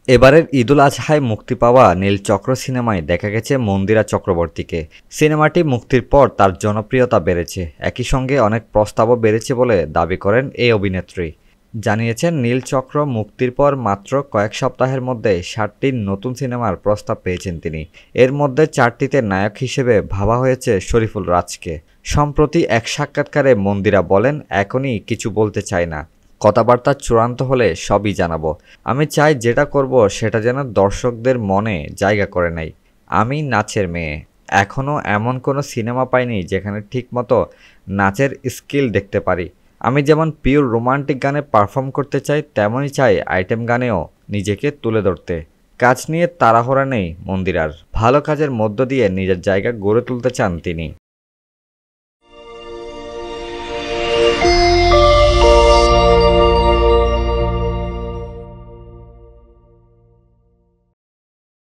এবারের ঈদুল আজহায় মুক্তি পাওয়া নীলচক্র সিনেমায় দেখা গেছে মন্দিরা চক্রবর্তীকে। সিনেমাটি মুক্তির পর তার জনপ্রিয়তা বেড়েছে, একই সঙ্গে অনেক প্রস্তাবও বেড়েছে বলে দাবি করেন এই অভিনেত্রী। জানিয়েছেন নীলচক্র মুক্তির পর মাত্র কয়েক সপ্তাহের মধ্যে 7টি নতুন সিনেমার প্রস্তাব পেয়েছেন তিনি। এর মধ্যে 4টিতে নায়ক হিসেবে ভাবা হয়েছে শরীফুল রাজকে। সম্প্রতি এক সাক্ষাৎকারে মন্দিরা বলেন, এখনই কিছু বলতে চাই না, কথাবার্তা চূড়ান্ত হলে সবই জানাবো। আমি চাই যেটা করব সেটা যেন দর্শকদের মনে জায়গা করে নেয়। আমি নাচের মেয়ে, এখনও এমন কোনো সিনেমা পাইনি যেখানে ঠিকমতো নাচের স্কিল দেখতে পারি। আমি যেমন পিওর রোমান্টিক গানে পারফর্ম করতে চাই, তেমনই চাই আইটেম গানেও নিজেকে তুলে ধরতে। কাজ নিয়ে তাড়াহুড়া নেই মন্দিরার, ভালো কাজের মধ্য দিয়ে নিজের জায়গা গড়ে তুলতে চান তিনি।